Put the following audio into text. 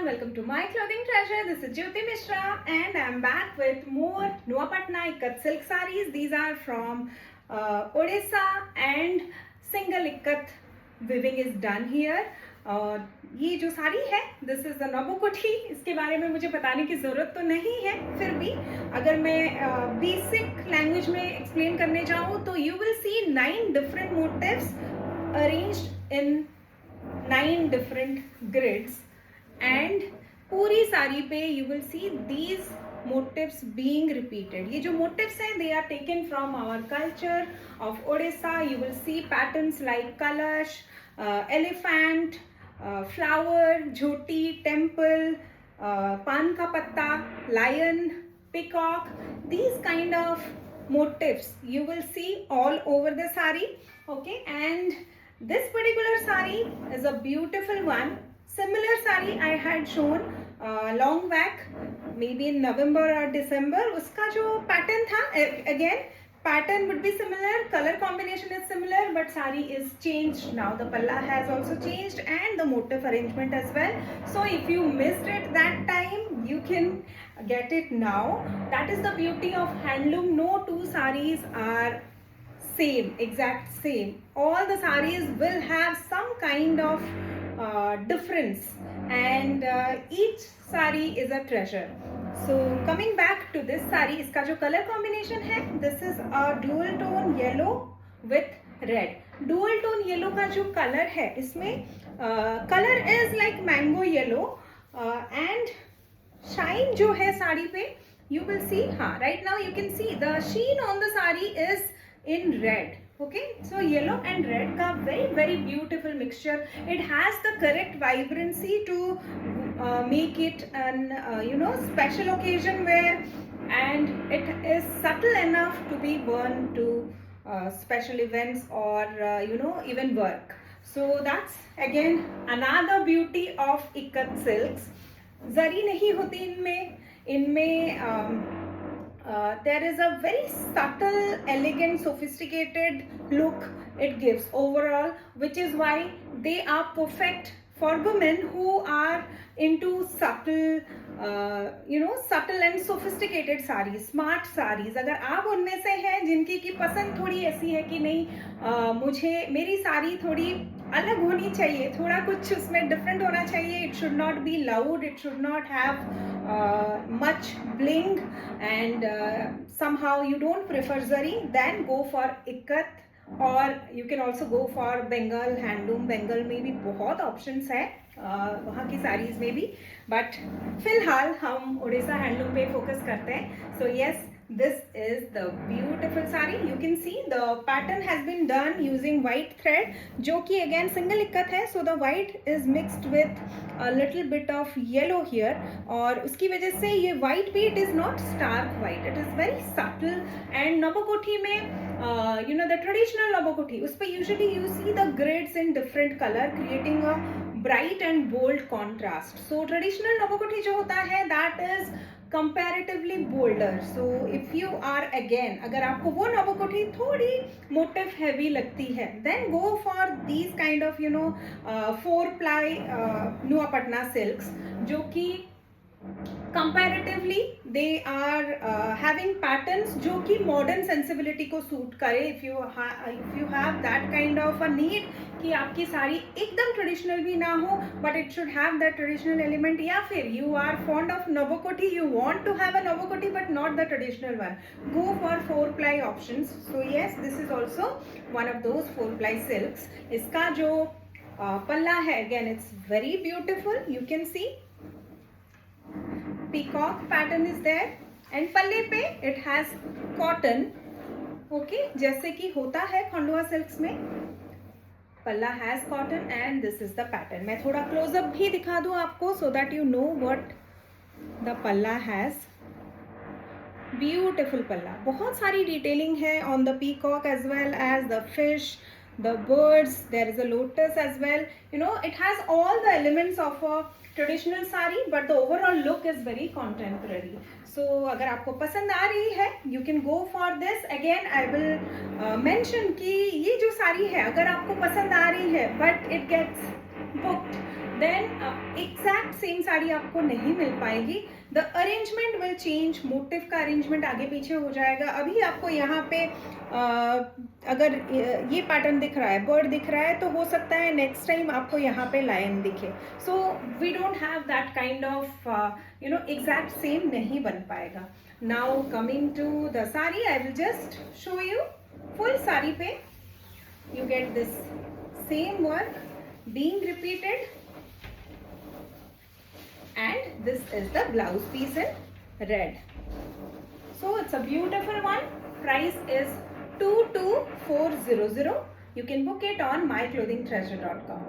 welcome to my clothing treasure. This is Jyoti Mishra and I'm back with more Nuapatna Ikat silk sarees. These are from Odisha and single ikat weaving is done here. और ये जो साड़ी है this is the नबोकोठी. इसके बारे में मुझे बताने की ज़रूरत तो नहीं है, फिर भी अगर मैं बेसिक लैंग्वेज में एक्सप्लेन करने जाऊँ तो you will see 9 different motives arranged in 9 different grids and पूरी साड़ी पे you will see these motifs being repeated. ये जो motifs हैं they are taken from our culture of Odisha. You will see patterns like kalash, elephant, flower, jhoti, temple, pan ka patta, lion, peacock. These kind of motifs you will see all over the sari. Okay, and this particular sari is a beautiful one. Similar sari I had shown long back, maybe in November or December. उसका जो pattern था, again pattern would be similar, color combination is similar, but sari is changed now. The palla has also changed and the motif arrangement as well. So if you missed it that time, you can get it now. That is the beauty of handloom. No two saris are same, exact same. All the saris will have some kind of difference and each sari is a treasure. So coming back to this sari, इसका जो color combination है, this is a dual tone yellow with red. Dual tone yellow का जो color है, इसमें color is like mango yellow and shine जो है साड़ी पे you will see, हाँ, right now you can see the sheen on the sari is in red. Okay, so yellow and red ka very beautiful mixture. It has the correct vibrancy to make it an special occasion wear, and it is subtle enough to be worn to special events or even work. So that's again another beauty of ikat silks. Zari nahi hoti इनमें there is a very subtle, elegant, sophisticated look it gives overall, which is why they are perfect for women who are into subtle, subtle and sophisticated sarees, smart sarees. अगर आप उनमें से हैं जिनकी की पसंद थोड़ी ऐसी है कि नहीं, मुझे मेरी साड़ी थोड़ी अलग होनी चाहिए, थोड़ा कुछ उसमें डिफरेंट होना चाहिए, it should not be loud, it should not have much bling, and somehow you don't prefer zari, then go for ikat, और you can also go for Bengal handloom. Bengal में भी बहुत options है वहाँ की sarees में भी, but फिलहाल हम उड़ीसा handloom पे focus करते हैं. So yes, this is the beautiful sari. You can see the pattern has been done using white thread, जो कि again single इक्कत है, so the white is mixed with a little bit of yellow here, और उसकी वजह से ये white भी it is not stark white, it is very subtle. And नबोकोठी में the traditional नबोकोठी, उस पर usually you see the grids in different color creating a bright and bold contrast. So traditional नबोकोठी जो होता है that is comparatively bolder. So if you are again, अगर आपको वो नबोकोठी थोड़ी motif heavy लगती है, then go for these kind of 4-ply Nuapatna silks, जो कि comparatively they are having patterns जो कि modern sensibility को suit करे. If you have that kind of a need कि आपकी साड़ी एकदम traditional भी ना हो, but it should have that traditional element, या फिर you are fond of नबोकोठी, you want to have a नबोकोठी but not the traditional one, go for 4-ply options. So yes, this is also one of those 4-ply silks. इसका जो पल्ला है, again it's very beautiful. You can see peacock pattern is there, and पल्ले पे it has cotton. Okay, जैसे कि होता है Khandwa silks में, पल्ला has cotton and this is the pattern. मैं थोड़ा close up भी दिखा दूँ आपको so that you know what the पल्ला has. Beautiful पल्ला, बहुत सारी detailing है on the peacock as well as the fish, the birds. There is a lotus as well. It has all the elements of a traditional sari, but the overall look is very contemporary. So अगर आपको पसंद आ रही है, you can go for this. Again I will mention कि ये जो साड़ी है अगर आपको पसंद आ रही है but it gets booked, then exact same sari आपको नहीं मिल पाएगी. The arrangement will change, motive का अरेंजमेंट आगे पीछे हो जाएगा. अभी आपको यहाँ पे अगर ये पैटर्न दिख रहा है, बर्ड दिख रहा है, तो हो सकता है नेक्स्ट टाइम आपको यहाँ पे लायन दिखे. So we don't have that kind of exact same नहीं बन पाएगा. Now coming to the sari, I will just show you full sari पे you get this same work being repeated, and this is the blouse piece in red. So it's a beautiful one. Price is 22400. You can book it on myclothingtreasure.com.